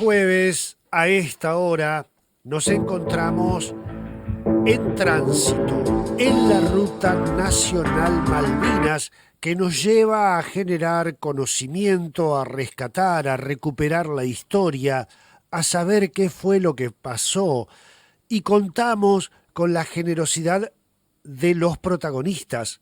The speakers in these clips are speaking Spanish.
jueves, a esta hora, nos encontramos en tránsito en la Ruta Nacional Malvinas que nos lleva a generar conocimiento, a rescatar, a recuperar la historia, a saber qué fue lo que pasó y contamos con la generosidad de los protagonistas.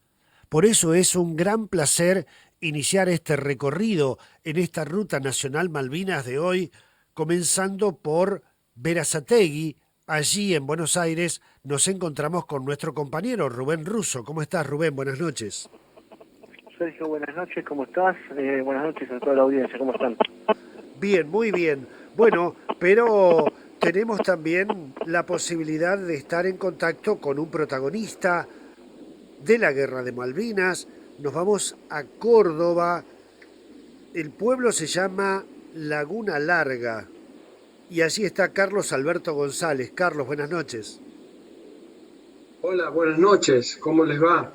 Por eso es un gran placer iniciar este recorrido en esta Ruta Nacional Malvinas de hoy, comenzando por Berazategui. Allí en Buenos Aires nos encontramos con nuestro compañero Rubén Russo. ¿Cómo estás, Rubén? Buenas noches. Sergio, buenas noches, ¿cómo estás? Buenas noches a toda la audiencia, ¿cómo están? Bien, muy bien. Bueno, pero tenemos también la posibilidad de estar en contacto con un protagonista de la Guerra de Malvinas. Nos vamos a Córdoba. El pueblo se llama Laguna Larga. Y allí está Carlos Alberto González. Carlos, buenas noches. Hola, buenas noches, ¿cómo les va?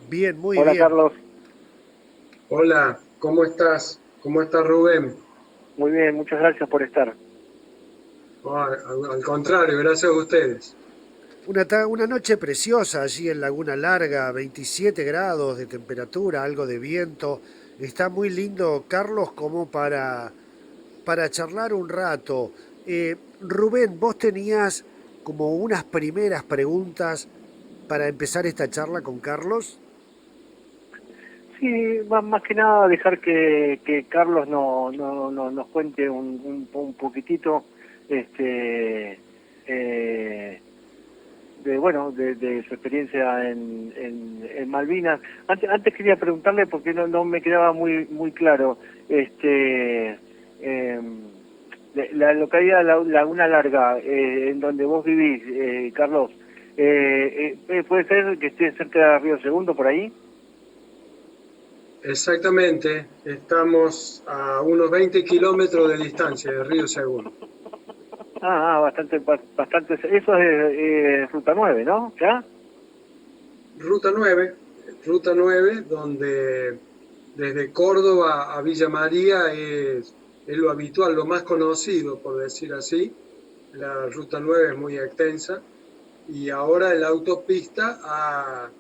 Bien, muy Hola, bien. Carlos. Hola, ¿cómo estás? ¿Cómo está Rubén? Muy bien, muchas gracias por estar. Al contrario, gracias a ustedes. Una noche preciosa allí en Laguna Larga, 27 grados de temperatura, algo de viento. Está muy lindo, Carlos, como para charlar un rato. Rubén, vos tenías como unas primeras preguntas para empezar esta charla con Carlos. Sí, más que nada dejar que Carlos nos cuente un poquitito de su experiencia en Malvinas. Antes quería preguntarle, porque no me quedaba muy claro, la localidad Laguna Larga, en donde vos vivís, Carlos, ¿puede ser que esté cerca de Río Segundo, por ahí? Exactamente, estamos a unos 20 kilómetros de distancia de Río Segundo. Bastante. Eso es Ruta 9, ¿no? ¿Ya? Ruta 9, donde desde Córdoba a Villa María es lo habitual, lo más conocido, por decir así. La Ruta 9 es muy extensa y ahora la autopista ha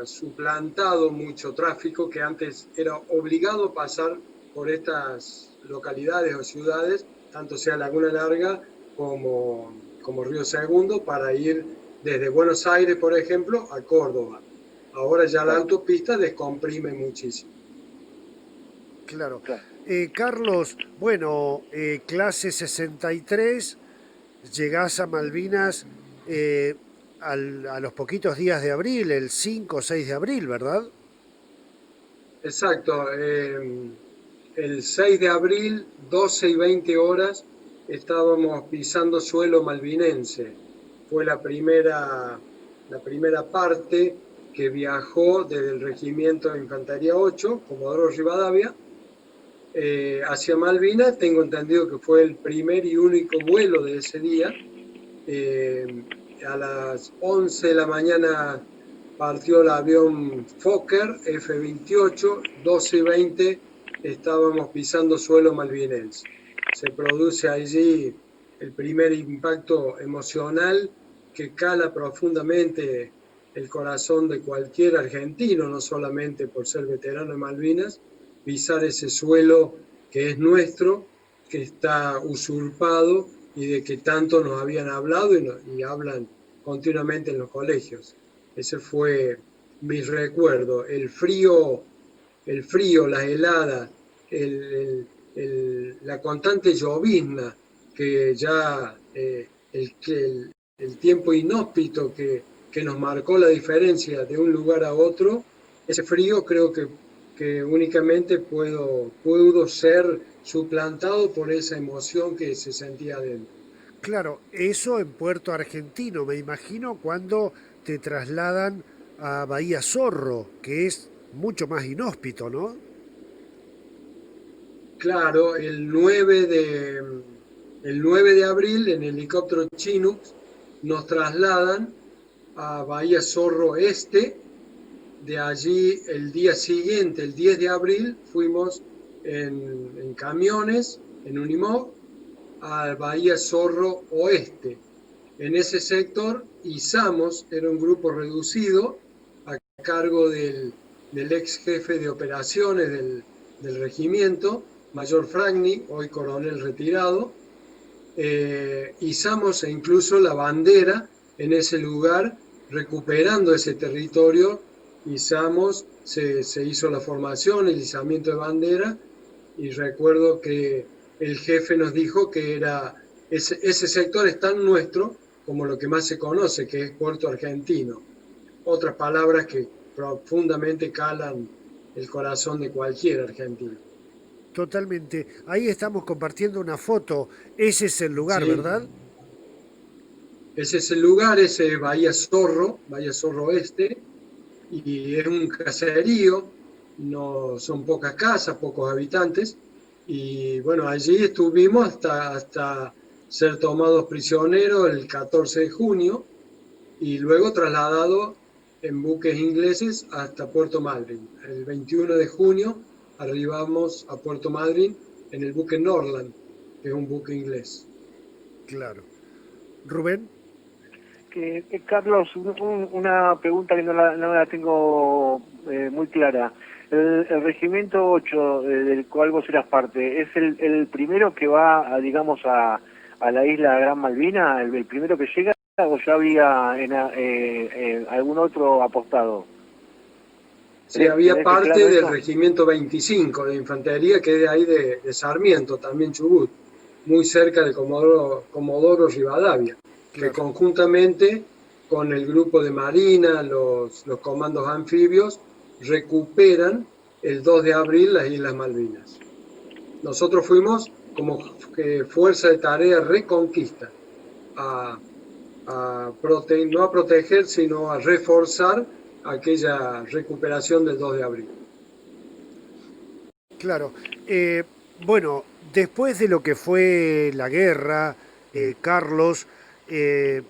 suplantado mucho tráfico que antes era obligado a pasar por estas localidades o ciudades, tanto sea Laguna Larga como Río Segundo, para ir desde Buenos Aires, por ejemplo, a Córdoba. Ahora ya la autopista descomprime muchísimo. Claro. Claro. Carlos, bueno, clase 63, llegás a Malvinas a los poquitos días de abril, el 5 o 6 de abril, ¿verdad? Exacto. El 6 de abril, 12 y 20 horas, estábamos pisando suelo malvinense. Fue la primera parte que viajó desde el Regimiento de Infantería 8, Comodoro Rivadavia, hacia Malvinas. Tengo entendido que fue el primer y único vuelo de ese día. A las 11 de la mañana partió el avión Fokker F-28, 12 y 20 estábamos pisando suelo malvinense. Se produce allí el primer impacto emocional que cala profundamente el corazón de cualquier argentino, no solamente por ser veterano de Malvinas, pisar ese suelo que es nuestro, que está usurpado y de que tanto nos habían hablado y hablan continuamente en los colegios. Ese fue mi recuerdo. El frío, las heladas, la constante llovizna, que ya el tiempo inhóspito que nos marcó la diferencia de un lugar a otro, ese frío creo que únicamente pudo ser suplantado por esa emoción que se sentía adentro. Claro, eso en Puerto Argentino, me imagino, cuando te trasladan a Bahía Zorro, que es mucho más inhóspito, ¿no? Claro, el 9 de abril en helicóptero Chinook nos trasladan a Bahía Zorro Este. De allí el día siguiente, el 10 de abril, fuimos en camiones en Unimog, a Bahía Zorro Oeste. En ese sector izamos, era un grupo reducido a cargo del ex jefe de operaciones del regimiento, Mayor Fragni, hoy coronel retirado. Izamos incluso la bandera en ese lugar, recuperando ese territorio. Izamos, se hizo la formación, el izamiento de bandera, y recuerdo que el jefe nos dijo que ese sector es tan nuestro como lo que más se conoce, que es Puerto Argentino. Otras palabras que profundamente calan el corazón de cualquier argentino. Totalmente. Ahí estamos compartiendo una foto. Ese es el lugar, Sí, ¿verdad? ese es el lugar, ese es Bahía Zorro Oeste, y es un caserío, no son pocas casas, pocos habitantes, y bueno, allí estuvimos hasta ser tomados prisioneros el 14 de junio y luego trasladado en buques ingleses hasta Puerto Madryn. El 21 de junio arribamos a Puerto Madryn en el buque Norland, que es un buque inglés. Claro. Rubén. Carlos, una pregunta que no la tengo muy clara. El Regimiento 8, del cual vos eras parte, ¿es el primero que va, digamos, a la isla Gran Malvina? ¿El primero que llega o ya había algún otro apostado? Sí, había parte claro del eso? Regimiento 25 de Infantería, que es de ahí de Sarmiento, también Chubut, muy cerca de Comodoro Rivadavia, que Claro. conjuntamente con el grupo de Marina, los comandos anfibios, recuperan el 2 de abril las Islas Malvinas. Nosotros fuimos como fuerza de tarea Reconquista, no a proteger, sino a reforzar aquella recuperación del 2 de abril. Claro. Bueno, después de lo que fue la guerra, Carlos, eh,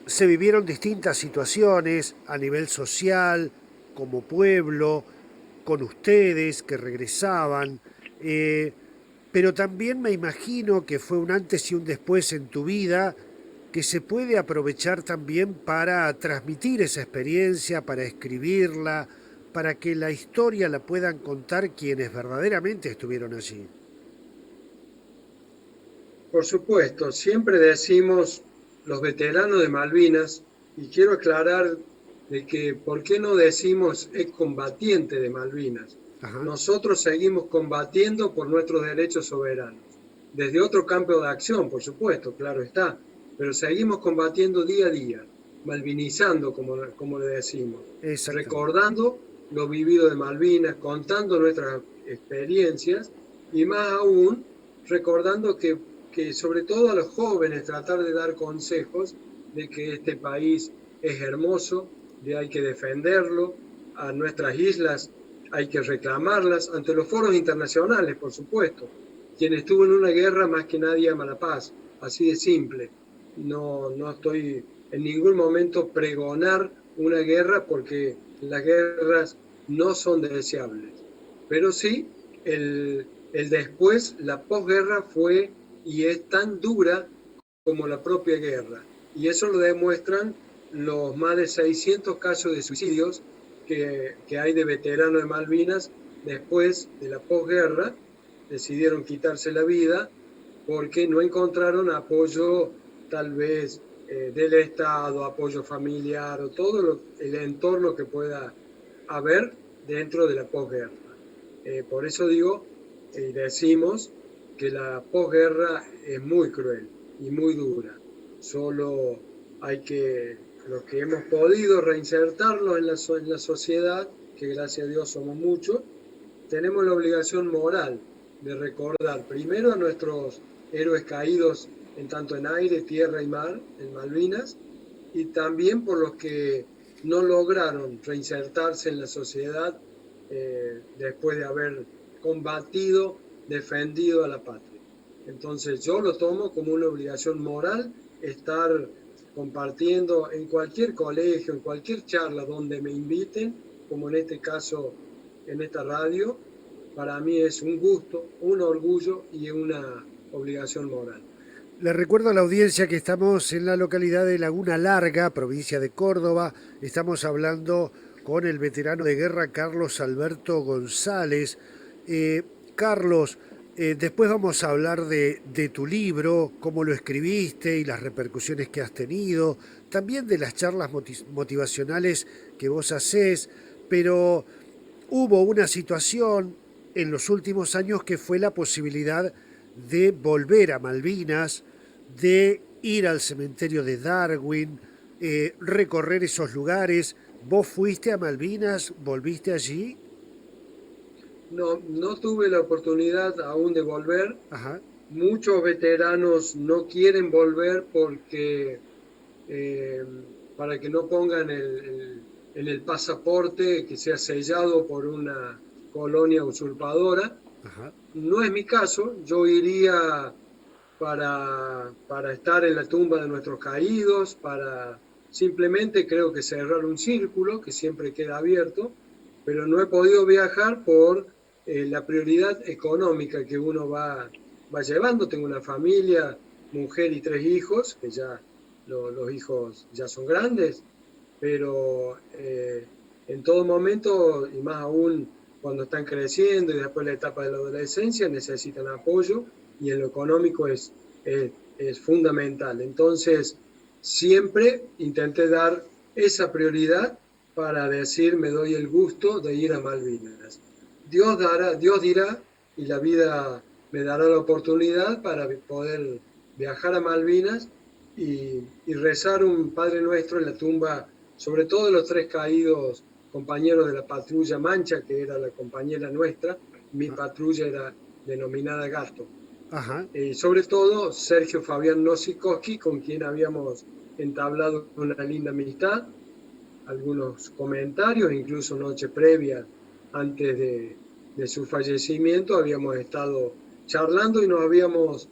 se vivieron distintas situaciones a nivel social, como pueblo, con ustedes que regresaban, pero también me imagino que fue un antes y un después en tu vida que se puede aprovechar también para transmitir esa experiencia, para escribirla, para que la historia la puedan contar quienes verdaderamente estuvieron allí. Por supuesto, siempre decimos los veteranos de Malvinas, y quiero aclarar de que por qué no decimos excombatiente de Malvinas. Ajá, Nosotros seguimos combatiendo por nuestros derechos soberanos, desde otro campo de acción, por supuesto, claro está, pero seguimos combatiendo día a día, malvinizando, como le decimos, exactamente. recordando lo vivido de Malvinas, contando nuestras experiencias y más aún recordando que sobre todo a los jóvenes tratar de dar consejos de que este país es hermoso, de hay que defenderlo, a nuestras islas hay que reclamarlas ante los foros internacionales, por supuesto. Quien estuvo en una guerra más que nadie ama la paz, así de simple. No estoy en ningún momento pregonar una guerra porque las guerras no son deseables, pero sí el después, la posguerra fue y es tan dura como la propia guerra. Y eso lo demuestran los más de 600 casos de suicidios que hay de veteranos de Malvinas después de la posguerra. Decidieron quitarse la vida porque no encontraron apoyo tal vez del Estado, apoyo familiar o todo el entorno que pueda haber dentro de la posguerra. Por eso digo y decimos que la posguerra es muy cruel y muy dura. Solo hay que, los que hemos podido reinsertarlos en la sociedad, que gracias a Dios somos muchos, tenemos la obligación moral de recordar primero a nuestros héroes caídos en tanto en aire, tierra y mar, en Malvinas, y también por los que no lograron reinsertarse en la sociedad después de haber combatido, defendido a la patria. Entonces yo lo tomo como una obligación moral estar compartiendo en cualquier colegio, en cualquier charla donde me inviten, como en este caso en esta radio. Para mí es un gusto, un orgullo y una obligación moral. Le recuerdo a la audiencia que estamos en la localidad de Laguna Larga, provincia de Córdoba. Estamos hablando con el veterano de guerra Carlos Alberto González. Carlos, después vamos a hablar de tu libro, cómo lo escribiste y las repercusiones que has tenido, también de las charlas motivacionales que vos hacés, pero hubo una situación en los últimos años que fue la posibilidad de volver a Malvinas, de ir al cementerio de Darwin, recorrer esos lugares. ¿Vos fuiste a Malvinas? ¿Volviste allí? No, no tuve la oportunidad aún de volver. Ajá, Muchos veteranos no quieren volver porque eh, para que no pongan en el pasaporte que sea sellado por una colonia usurpadora. ajá, No es mi caso, yo iría para estar en la tumba de nuestros caídos, para simplemente creo que cerrar un círculo que siempre queda abierto, pero no he podido viajar por la prioridad económica que uno va llevando. Tengo una familia, mujer y 3 hijos, que ya los hijos ya son grandes, pero en todo momento, y más aún cuando están creciendo y después la etapa de la adolescencia, necesitan apoyo y en lo económico es fundamental. Entonces, siempre intenté dar esa prioridad para decir, me doy el gusto de ir a Malvinas. Dios dirá, y la vida me dará la oportunidad para poder viajar a Malvinas y rezar un Padre Nuestro en la tumba, sobre todo de los 3 caídos compañeros de la patrulla Mancha, que era la compañera nuestra. Mi patrulla era denominada Gato. ajá. Sobre todo Sergio Fabián Nosikowski, con quien habíamos entablado una linda amistad, algunos comentarios, incluso noche previa, antes de su fallecimiento, habíamos estado charlando y nos habíamos,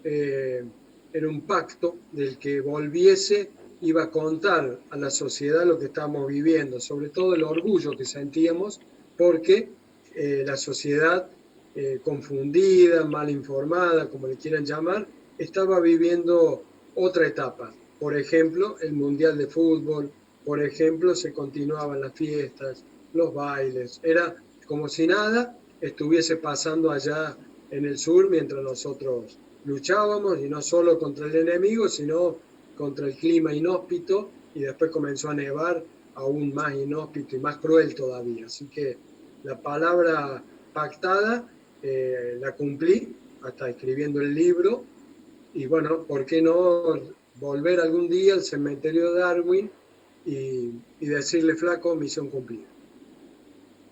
en un pacto del que volviese, iba a contar a la sociedad lo que estábamos viviendo, sobre todo el orgullo que sentíamos, porque la sociedad confundida, mal informada, como le quieran llamar, estaba viviendo otra etapa. Por ejemplo, el Mundial de Fútbol, por ejemplo, se continuaban las fiestas, los bailes. Era como si nada estuviese pasando allá en el sur mientras nosotros luchábamos, y no solo contra el enemigo, sino contra el clima inhóspito, y después comenzó a nevar aún más inhóspito y más cruel todavía. Así que la palabra pactada la cumplí hasta escribiendo el libro, y bueno, ¿por qué no volver algún día al cementerio de Darwin y decirle, flaco, misión cumplida?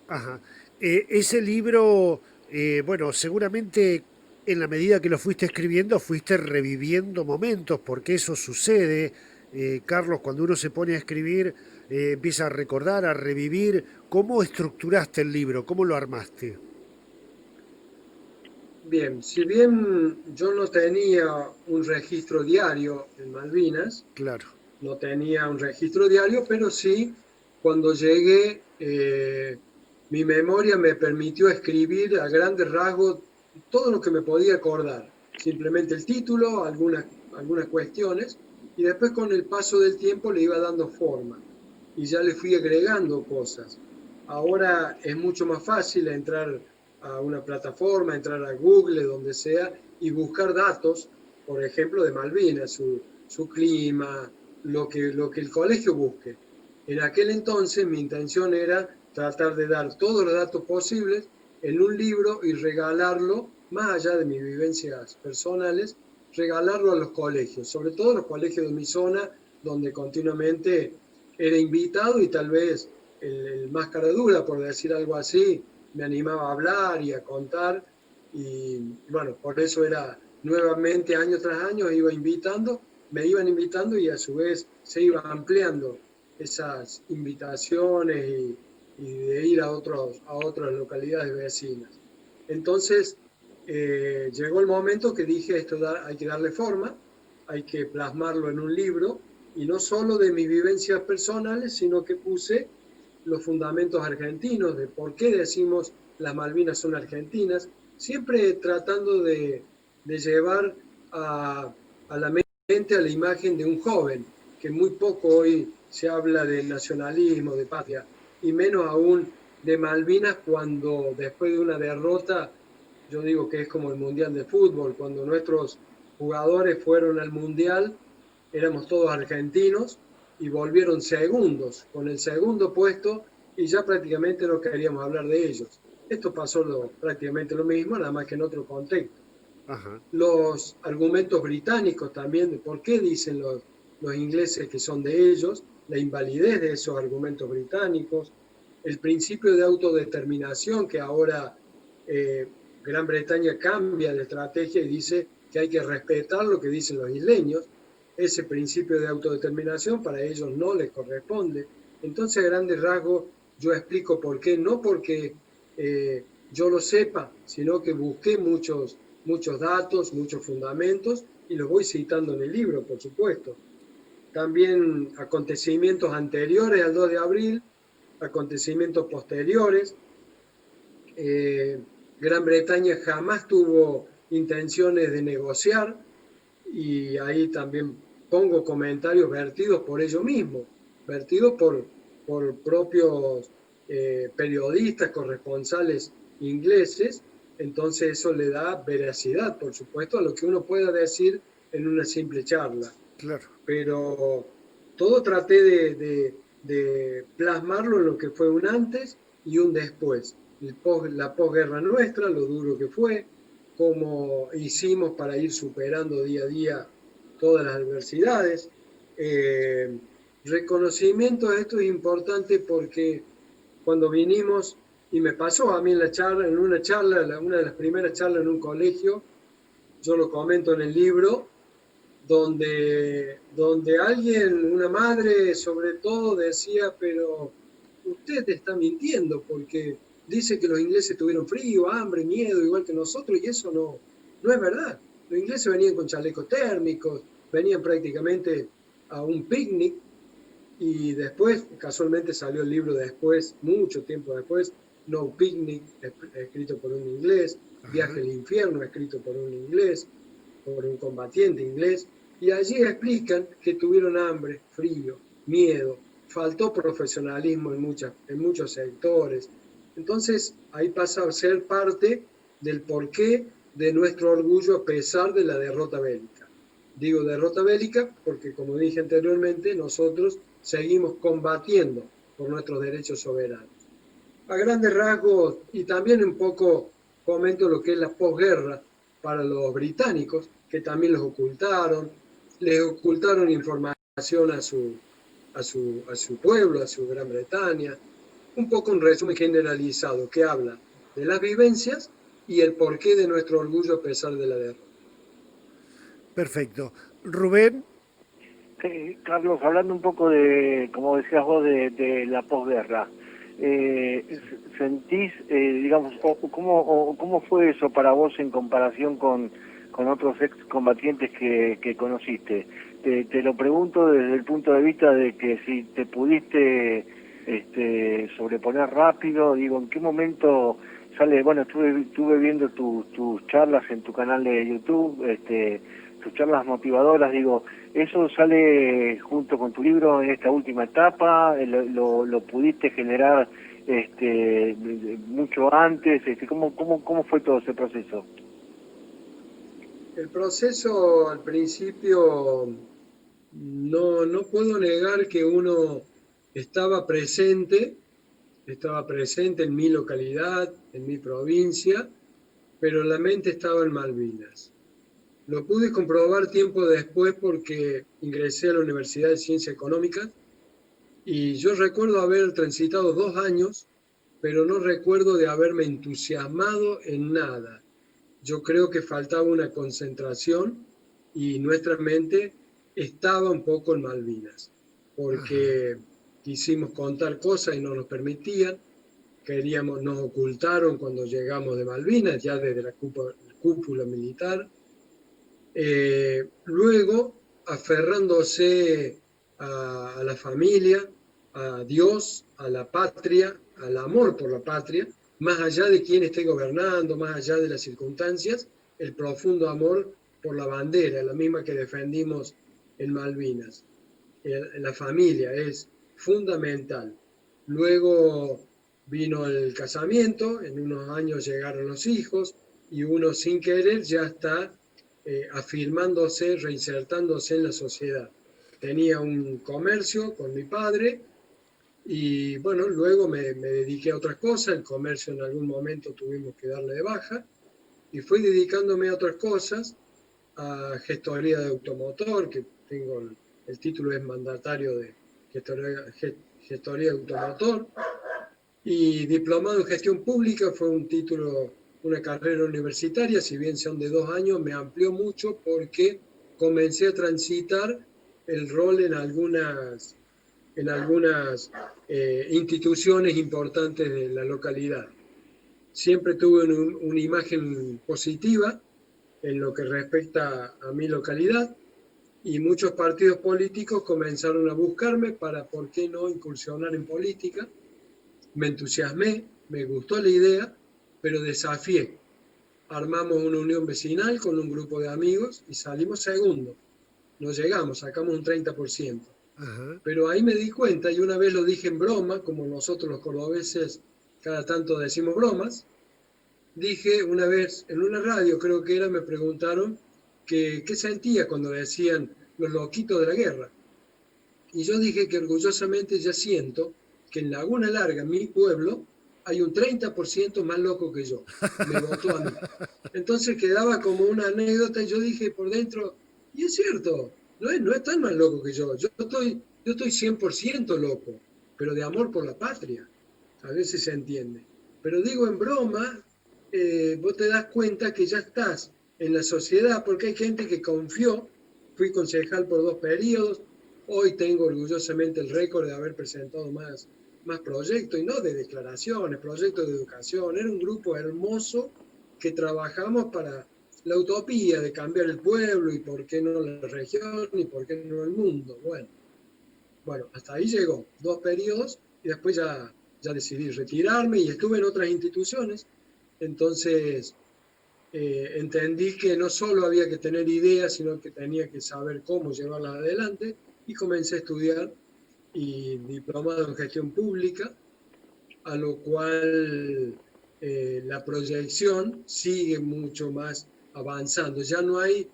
Ajá. Ese libro, bueno, seguramente en la medida que lo fuiste escribiendo, fuiste reviviendo momentos, porque eso sucede, Carlos, cuando uno se pone a escribir, empieza a recordar, a revivir. ¿Cómo estructuraste el libro? ¿Cómo lo armaste? Bien, si bien yo no tenía un registro diario en Malvinas, Claro, no tenía un registro diario, pero sí, cuando llegué, mi memoria me permitió escribir a grandes rasgos todo lo que me podía acordar. Simplemente el título, algunas cuestiones, y después con el paso del tiempo le iba dando forma y ya le fui agregando cosas. Ahora es mucho más fácil entrar a una plataforma, entrar a Google, donde sea, y buscar datos, por ejemplo, de Malvinas, su clima, lo que el colegio busque. En aquel entonces mi intención era tratar de dar todos los datos posibles en un libro y regalarlo, más allá de mis vivencias personales, regalarlo a los colegios, sobre todo los colegios de mi zona, donde continuamente era invitado, y tal vez el más cara dura, por decir algo así, me animaba a hablar y a contar, y bueno, por eso era nuevamente año tras año me iban invitando, y a su vez se iban ampliando esas invitaciones y de ir a otras localidades vecinas. Entonces, llegó el momento que dije, hay que darle forma, hay que plasmarlo en un libro, y no solo de mis vivencias personales, sino que puse los fundamentos argentinos de por qué decimos las Malvinas son argentinas, siempre tratando de de llevar a la mente a la imagen de un joven, que muy poco hoy se habla de nacionalismo, de patria, y menos aún de Malvinas, cuando después de una derrota, yo digo que es como el Mundial de Fútbol, cuando nuestros jugadores fueron al Mundial, éramos todos argentinos y volvieron segundos, con el segundo puesto, y ya prácticamente no queríamos hablar de ellos. Esto pasó prácticamente lo mismo, nada más que en otro contexto. Ajá. Los argumentos británicos también de por qué dicen los ingleses que son de ellos, la invalidez de esos argumentos británicos, el principio de autodeterminación que ahora Gran Bretaña cambia de estrategia y dice que hay que respetar lo que dicen los isleños. Ese principio de autodeterminación para ellos no les corresponde. Entonces, a grandes rasgos, yo explico por qué, no porque yo lo sepa, sino que busqué muchos datos, muchos fundamentos, y los voy citando en el libro, por supuesto. También acontecimientos anteriores al 2 de abril, acontecimientos posteriores. Gran Bretaña jamás tuvo intenciones de negociar, y ahí también pongo comentarios vertidos por ellos mismos, vertidos por propios periodistas, corresponsales ingleses. Entonces eso le da veracidad, por supuesto, a lo que uno pueda decir en una simple charla. Claro. Pero todo traté de plasmarlo en lo que fue un antes y un después. La posguerra nuestra, lo duro que fue, cómo hicimos para ir superando día a día todas las adversidades. Reconocimiento a esto es importante porque cuando vinimos, y me pasó a mí en una charla, una de las primeras charlas en un colegio, yo lo comento en el libro, donde alguien, una madre sobre todo, decía, pero usted está mintiendo porque dice que los ingleses tuvieron frío, hambre, miedo, igual que nosotros, y eso no es verdad. Los ingleses venían con chalecos térmicos, venían prácticamente a un picnic, y después, casualmente salió el libro después, mucho tiempo después, No Picnic, escrito por un inglés, Viaje al Infierno, escrito por un inglés, por un combatiente inglés, y allí explican que tuvieron hambre, frío, miedo, faltó profesionalismo en muchos sectores. Entonces, ahí pasa a ser parte del porqué de nuestro orgullo a pesar de la derrota bélica. Digo derrota bélica porque, como dije anteriormente, nosotros seguimos combatiendo por nuestros derechos soberanos. A grandes rasgos, y también un poco comento lo que es la posguerra para los británicos, que también les ocultaron información a su pueblo, a su Gran Bretaña. Un poco un resumen generalizado que habla de las vivencias y el porqué de nuestro orgullo a pesar de la derrota. Perfecto. Rubén. Carlos, hablando un poco de, como decías vos, de la posguerra, ¿sentís, digamos, cómo fue eso para vos en comparación con otros excombatientes que conociste? Te lo pregunto desde el punto de vista de que si te pudiste sobreponer rápido, digo, ¿en qué momento sale? Bueno, estuve viendo tus charlas en tu canal de YouTube, tus charlas motivadoras, digo, ¿eso sale junto con tu libro en esta última etapa? ¿Lo pudiste generar mucho antes? ¿Cómo fue todo ese proceso? El proceso al principio, no puedo negar que uno estaba presente en mi localidad, en mi provincia, pero la mente estaba en Malvinas. Lo pude comprobar tiempo después porque ingresé a la Universidad de Ciencias Económicas y yo recuerdo haber transitado 2 años, pero no recuerdo de haberme entusiasmado en nada. Yo creo que faltaba una concentración y nuestra mente estaba un poco en Malvinas, porque quisimos contar cosas y no nos permitían, nos ocultaron cuando llegamos de Malvinas, ya desde la cúpula militar. Luego, aferrándose a la familia, a Dios, a la patria, al amor por la patria, más allá de quién esté gobernando, más allá de las circunstancias, el profundo amor por la bandera, la misma que defendimos en Malvinas. La familia es fundamental. Luego vino el casamiento, en unos años llegaron los hijos y uno sin querer ya está afirmándose, reinsertándose en la sociedad. Tenía un comercio con mi padre y bueno, luego me dediqué a otras cosas, el comercio en algún momento tuvimos que darle de baja y fui dedicándome a otras cosas, a gestoría de automotor, que tengo el título es mandatario de gestoría de automotor, y diplomado en gestión pública, fue un título, una carrera universitaria, si bien son de 2 años, me amplió mucho porque comencé a transitar el rol en algunas instituciones importantes de la localidad. Siempre tuve una imagen positiva en lo que respecta a mi localidad y muchos partidos políticos comenzaron a buscarme para, ¿por qué no incursionar en política? Me entusiasmé, me gustó la idea, pero desafié. Armamos una unión vecinal con un grupo de amigos y salimos segundo. No llegamos, sacamos un 30%. Ajá. Pero ahí me di cuenta, y una vez lo dije en broma, como nosotros los cordobeses cada tanto decimos bromas, dije una vez en una radio, creo que era, me preguntaron qué sentía cuando decían los loquitos de la guerra. Y yo dije que orgullosamente ya siento que en Laguna Larga, mi pueblo, hay un 30% más loco que yo. Me votó a mí. Entonces quedaba como una anécdota y yo dije por dentro, y es cierto, no es tan más loco que yo. Yo estoy 100% loco, pero de amor por la patria. A veces se entiende. Pero digo en broma, vos te das cuenta que ya estás en la sociedad, porque hay gente que confió. Fui concejal por 2 periodos, hoy tengo orgullosamente el récord de haber presentado más proyectos, y no de declaraciones, proyectos de educación. Era un grupo hermoso que trabajamos para la utopía de cambiar el pueblo, y por qué no la región, y por qué no el mundo. Bueno, hasta ahí llegó, 2 periodos, y después ya decidí retirarme y estuve en otras instituciones. Entonces entendí que no solo había que tener ideas, sino que tenía que saber cómo llevarlas adelante, y comencé a estudiar y diplomado en gestión pública, a lo cual la proyección sigue mucho más avanzando. Ya no hay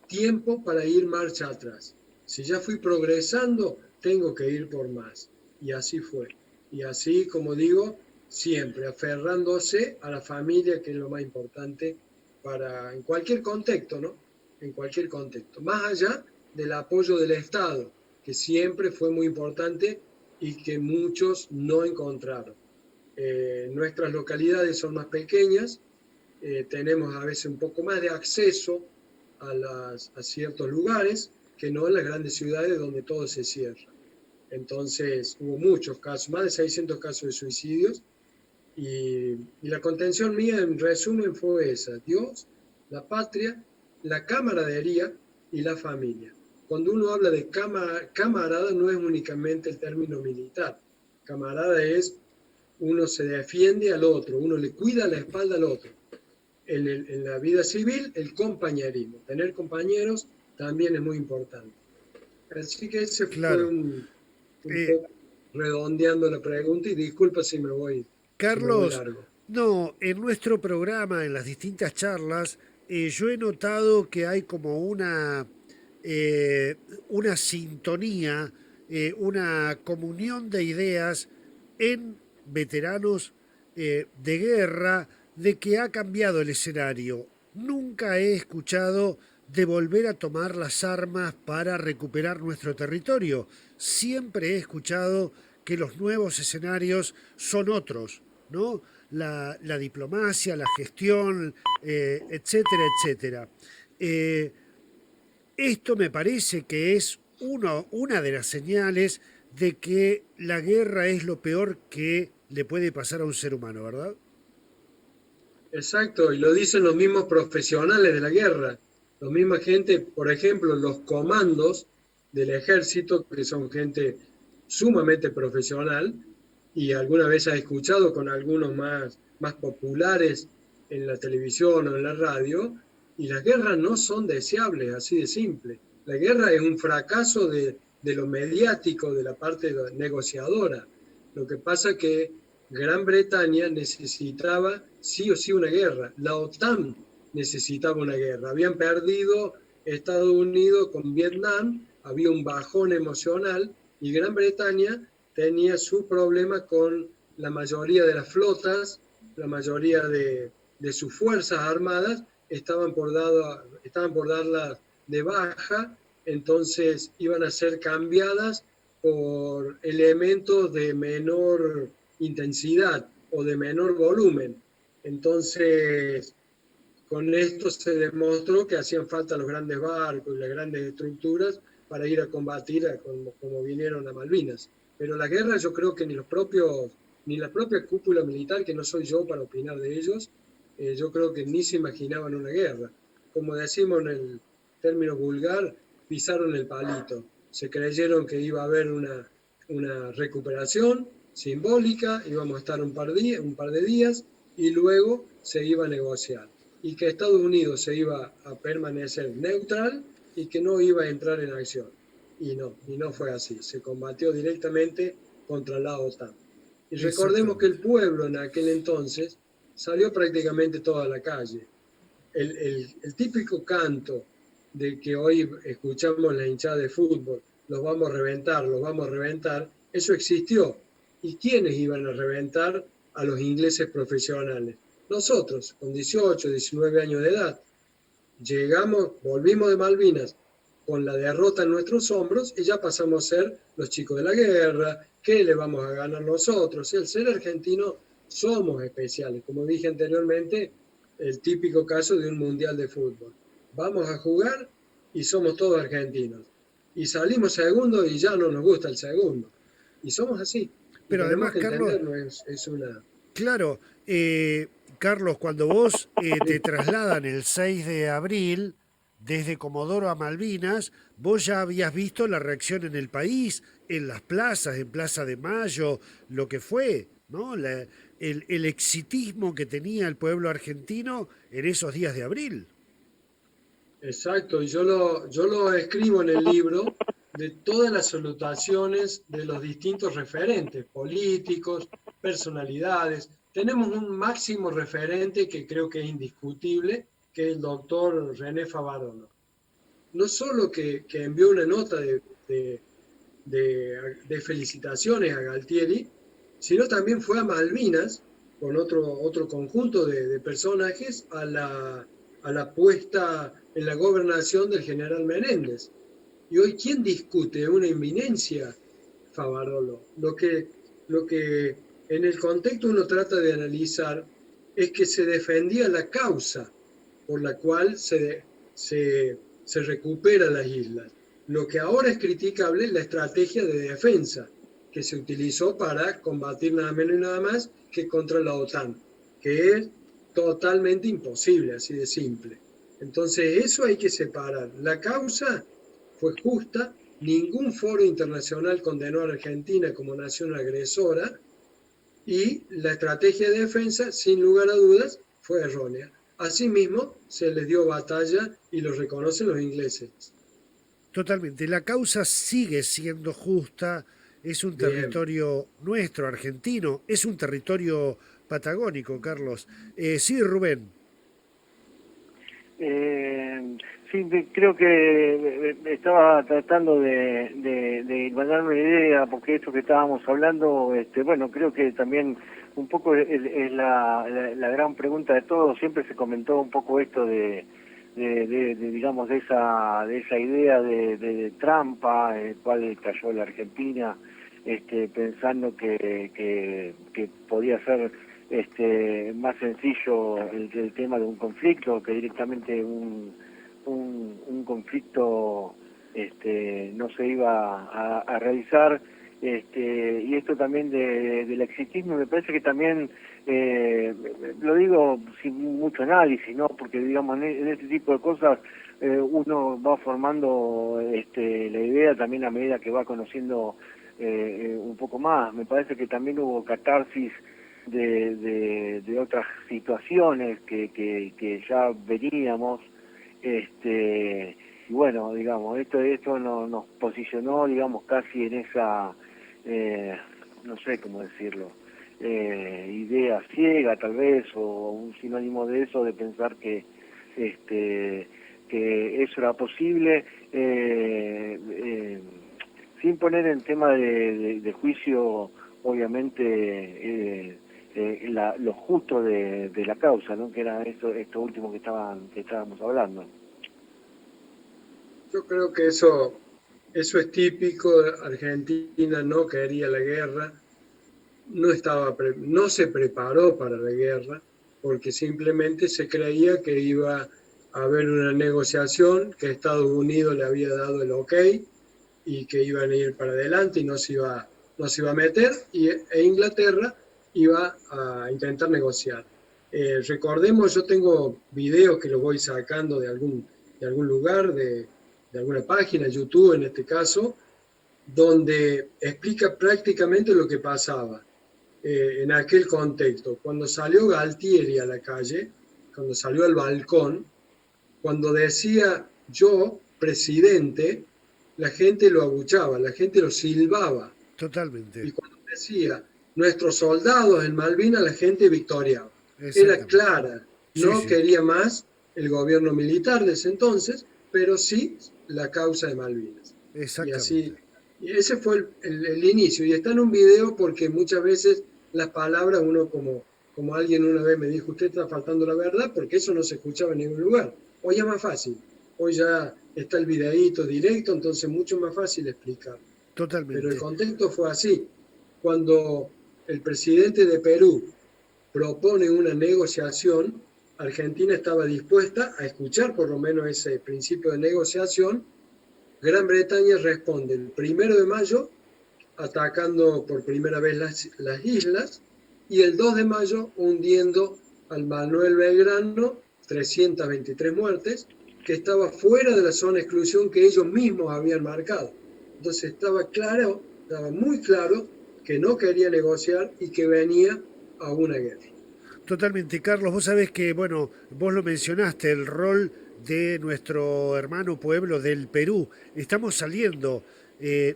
tiempo para ir marcha atrás. Si ya fui progresando, tengo que ir por más. Y así fue. Y así, como digo, siempre aferrándose a la familia, que es lo más importante en cualquier contexto, ¿no? En cualquier contexto. Más allá del apoyo del Estado, que siempre fue muy importante y que muchos no encontraron. Nuestras localidades son más pequeñas, tenemos a veces un poco más de acceso a ciertos lugares que no en las grandes ciudades donde todo se cierra. Entonces hubo muchos casos, más de 600 casos de suicidios, y la contención mía en resumen fue esa: Dios, la patria, la camaradería y la familia. Cuando uno habla de camarada, no es únicamente el término militar. Camarada es uno se defiende al otro, uno le cuida la espalda al otro. En la vida civil, el compañerismo. Tener compañeros también es muy importante. Así que ese fue un poco redondeando la pregunta, y disculpa si me voy, Carlos, largo. No, en nuestro programa, en las distintas charlas, yo he notado que hay como una sintonía, una comunión de ideas en veteranos de guerra, de que ha cambiado el escenario. Nunca he escuchado de volver a tomar las armas para recuperar nuestro territorio. Siempre he escuchado que los nuevos escenarios son otros, ¿no? La diplomacia, la gestión, etcétera, etcétera. Esto me parece que es una de las señales de que la guerra es lo peor que le puede pasar a un ser humano, ¿verdad? Exacto, y lo dicen los mismos profesionales de la guerra, la misma gente, por ejemplo, los comandos del ejército, que son gente sumamente profesional, y alguna vez has escuchado con algunos más populares en la televisión o en la radio, y las guerras no son deseables, así de simple. La guerra es un fracaso de lo mediático, de la parte negociadora. Lo que pasa es que Gran Bretaña necesitaba sí o sí una guerra. La OTAN necesitaba una guerra. Habían perdido Estados Unidos con Vietnam, había un bajón emocional y Gran Bretaña tenía su problema con la mayoría de las flotas, la mayoría de sus fuerzas armadas estaban por darlas de baja, entonces iban a ser cambiadas por elementos de menor intensidad o de menor volumen. Entonces, con esto se demostró que hacían falta los grandes barcos y las grandes estructuras para ir a combatir como vinieron a Malvinas. Pero la guerra yo creo que ni la propia cúpula militar, que no soy yo para opinar de ellos, yo creo que ni se imaginaban una guerra. Como decimos en el término vulgar, pisaron el palito. Se creyeron que iba a haber una recuperación simbólica, íbamos a estar un par de días y luego se iba a negociar. Y que Estados Unidos se iba a permanecer neutral y que no iba a entrar en acción. Y no fue así. Se combatió directamente contra la OTAN. Y recordemos que el pueblo en aquel entonces salió prácticamente toda la calle. El típico canto de que hoy escuchamos la hinchada de fútbol, los vamos a reventar, eso existió. ¿Y quiénes iban a reventar a los ingleses profesionales? Nosotros, con 18, 19 años de edad, volvimos de Malvinas con la derrota en nuestros hombros y ya pasamos a ser los chicos de la guerra. ¿Qué le vamos a ganar nosotros? El ser argentino somos especiales, como dije anteriormente, el típico caso de un mundial de fútbol. Vamos a jugar y somos todos argentinos. Y salimos segundo y ya no nos gusta el segundo. Y somos así. Pero además, Carlos, es una... Claro, Carlos, cuando vos te trasladan el 6 de abril desde Comodoro a Malvinas, vos ya habías visto la reacción en el país, en las plazas, en Plaza de Mayo, lo que fue, ¿no? El exitismo que tenía el pueblo argentino en esos días de abril. Exacto, y yo lo escribo en el libro de todas las salutaciones de los distintos referentes políticos, personalidades. Tenemos un máximo referente que creo que es indiscutible, que es el doctor René Favarolo. No solo que envió una nota de felicitaciones a Galtieri, sino también fue a Malvinas con otro conjunto de personajes a la puesta en la gobernación del general Menéndez. Y hoy, ¿quién discute una inminencia? Favarolo. Lo que en el contexto uno trata de analizar es que se defendía la causa por la cual se recupera las islas. Lo que ahora es criticable es la estrategia de defensa que se utilizó para combatir nada menos y nada más que contra la OTAN, que es totalmente imposible, así de simple. Entonces eso hay que separar. La causa fue justa, ningún foro internacional condenó a Argentina como nación agresora y la estrategia de defensa, sin lugar a dudas, fue errónea. Asimismo, se les dio batalla y lo reconocen los ingleses. Totalmente, la causa sigue siendo justa, es un Bien. territorio nuestro, argentino, es un territorio patagónico, Carlos. Sí, Rubén. Sí, creo que estaba tratando de mandarme una idea, porque esto que estábamos hablando, bueno, creo que también un poco es la gran pregunta de todos. Siempre se comentó un poco esto digamos, de esa idea de trampa, en el cual cayó la Argentina, pensando que podía ser más sencillo el tema de un conflicto que directamente un conflicto no se iba a realizar, y esto también del exitismo me parece que también lo digo sin mucho análisis, ¿no? Porque digamos en este tipo de cosas uno va formando la idea también a medida que va conociendo un poco más. Me parece que también hubo catarsis de otras situaciones que ya veníamos, y bueno, digamos, esto nos posicionó, digamos, casi en esa, no sé cómo decirlo, idea ciega tal vez, o un sinónimo de eso, de pensar que eso era posible, sin poner en tema de juicio, obviamente, lo justo de la causa, ¿no? Que era esto último que estábamos hablando. Yo creo que eso es típico. Argentina no quería la guerra, no se preparó para la guerra, porque simplemente se creía que iba a haber una negociación, que Estados Unidos le había dado el ok y que iban a ir para adelante y no se iba a meter, e Inglaterra iba a intentar negociar. Recordemos, yo tengo videos que los voy sacando de algún lugar, de alguna página, YouTube en este caso, donde explica prácticamente lo que pasaba en aquel contexto. Cuando salió Galtieri a la calle, cuando salió al balcón, cuando decía yo, presidente, la gente lo abuchaba, la gente lo silbaba. Totalmente. Y cuando decía nuestros soldados en Malvinas, la gente victoriaba. Era Exactamente. clara, Sí, no sí, quería más el gobierno militar de ese entonces, pero sí la causa de Malvinas. Y así, exactamente. y ese fue el inicio. Y está en un video porque muchas veces las palabras, uno como alguien una vez me dijo, usted está faltando la verdad, porque eso no se escuchaba en ningún lugar. Hoy es más fácil, hoy ya está el videíto directo, entonces mucho más fácil explicar. Pero el Totalmente. contexto fue así. Cuando el presidente de Perú propone una negociación, Argentina estaba dispuesta a escuchar por lo menos ese principio de negociación. Gran Bretaña responde el 1 de mayo atacando por primera vez las islas, y el 2 de mayo hundiendo al Manuel Belgrano, 323 muertes, que estaba fuera de la zona de exclusión que ellos mismos habían marcado. Entonces estaba muy claro que no quería negociar y que venía a una guerra. Totalmente, Carlos. Vos sabés que, bueno, vos lo mencionaste, el rol de nuestro hermano pueblo del Perú. Estamos saliendo,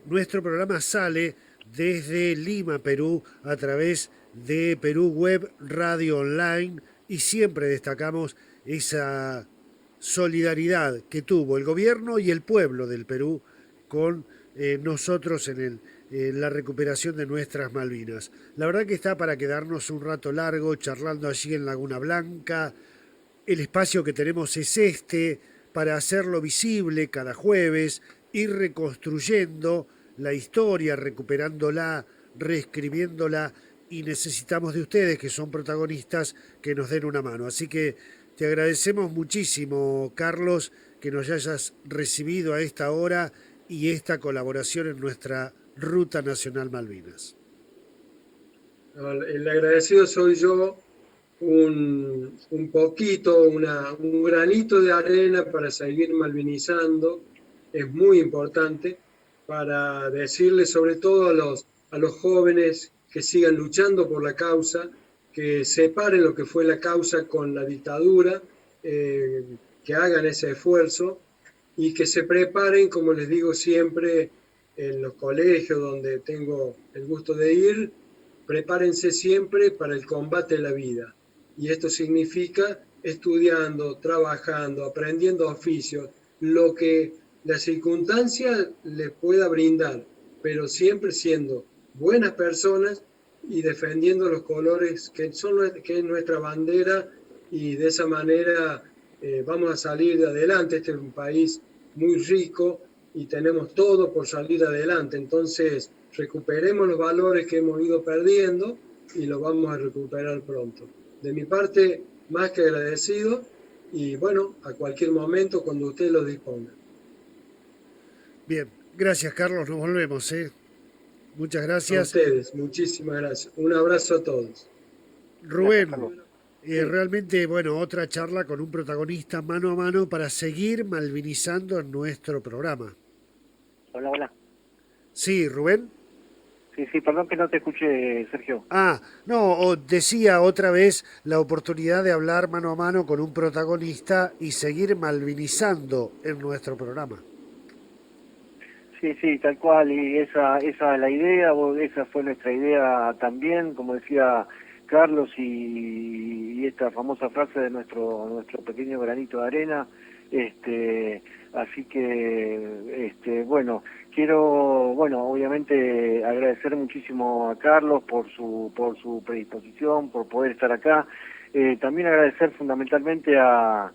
nuestro programa sale desde Lima, Perú, a través de Perú Web Radio Online, y siempre destacamos esa solidaridad que tuvo el gobierno y el pueblo del Perú con nosotros en la recuperación de nuestras Malvinas. La verdad que está para quedarnos un rato largo charlando allí en Laguna Blanca. El espacio que tenemos es este, para hacerlo visible cada jueves, ir reconstruyendo la historia, recuperándola, reescribiéndola, y necesitamos de ustedes, que son protagonistas, que nos den una mano. Así que te agradecemos muchísimo, Carlos, que nos hayas recibido a esta hora y esta colaboración en nuestra Ruta Nacional Malvinas. El agradecido soy yo, un poquito, un granito de arena para seguir malvinizando, es muy importante para decirle sobre todo a los jóvenes que sigan luchando por la causa, que separen lo que fue la causa con la dictadura, que hagan ese esfuerzo y que se preparen, como les digo siempre, en los colegios donde tengo el gusto de ir, prepárense siempre para el combate de la vida. Y esto significa estudiando, trabajando, aprendiendo oficios, lo que la circunstancia les pueda brindar, pero siempre siendo buenas personas y defendiendo los colores que es nuestra bandera, y de esa manera vamos a salir adelante. Este es un país muy rico y tenemos todo por salir adelante. Entonces, recuperemos los valores que hemos ido perdiendo y los vamos a recuperar pronto. De mi parte, más que agradecido, y bueno, a cualquier momento cuando usted lo disponga. Bien, gracias, Carlos, nos volvemos. Muchas A gracias. ustedes, muchísimas gracias. Un abrazo a todos. Gracias, Rubén, Carlos. Sí. realmente, bueno, otra charla con un protagonista mano a mano para seguir malvinizando en nuestro programa. Hola, hola. Sí, Rubén. Sí, sí, perdón que no te escuché, Sergio. Ah, no, decía otra vez la oportunidad de hablar mano a mano con un protagonista y seguir malvinizando en nuestro programa. Sí, sí, tal cual, y esa es la idea, esa fue nuestra idea también, como decía Carlos, y esta famosa frase de nuestro pequeño granito de arena, así que, bueno, quiero, bueno, obviamente agradecer muchísimo a Carlos por su predisposición, por poder estar acá, también agradecer fundamentalmente a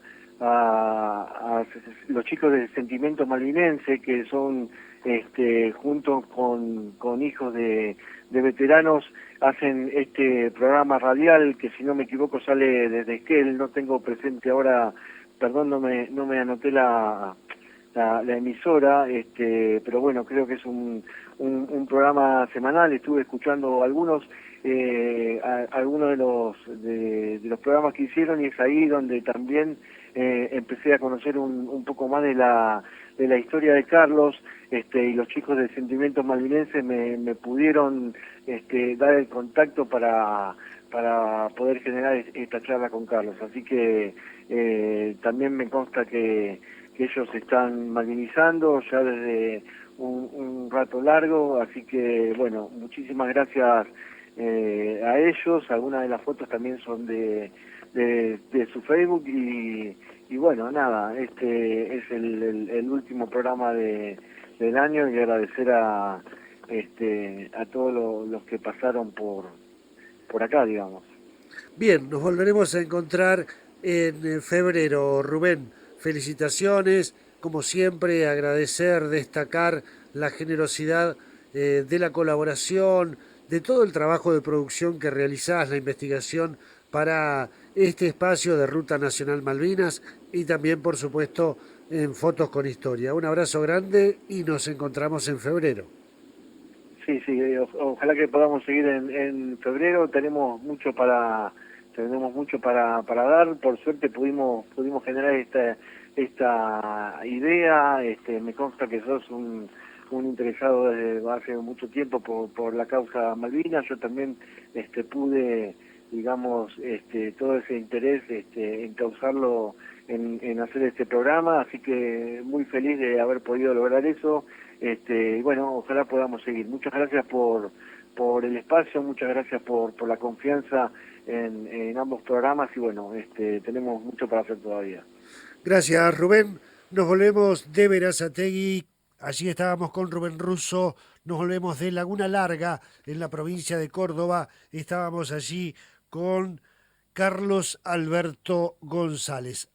los chicos del Sentimiento Malvinense, que son junto con hijos de veteranos, hacen este programa radial que, si no me equivoco, sale desde Esquel. No tengo presente ahora, perdón, no me anoté la emisora, pero bueno, creo que es un programa semanal. Estuve escuchando algunos de los programas que hicieron, y es ahí donde también empecé a conocer un poco más de la historia de Carlos, y los chicos de Sentimientos Malvinenses me pudieron dar el contacto para poder generar esta charla con Carlos. Así que también me consta que ellos están malvinizando ya desde un rato largo, así que bueno, muchísimas gracias a ellos. Algunas de las fotos también son de su Facebook, y bueno, nada, este es el último programa del año, y agradecer a todos los que pasaron por acá, digamos. Bien, nos volveremos a encontrar en febrero, Rubén. Felicitaciones, como siempre, agradecer, destacar la generosidad de la colaboración, de todo el trabajo de producción que realizás, la investigación para este espacio de Ruta Nacional Malvinas y también, por supuesto, en Fotos con Historia. Un abrazo grande y nos encontramos en febrero. Sí, sí, ojalá que podamos seguir en febrero. Tenemos mucho para dar. Por suerte pudimos generar esta idea. Me consta que sos un interesado desde hace mucho tiempo por la causa Malvinas. Yo también pude, digamos, todo ese interés encauzarlo en hacer este programa, así que muy feliz de haber podido lograr eso. Bueno, ojalá podamos seguir. Muchas gracias por el espacio, muchas gracias por la confianza en ambos programas, y bueno, tenemos mucho para hacer todavía. Gracias, Rubén. Nos volvemos de Berazategui. Allí estábamos con Rubén Russo. Nos volvemos de Laguna Larga, en la provincia de Córdoba. Estábamos allí con Carlos Alberto González.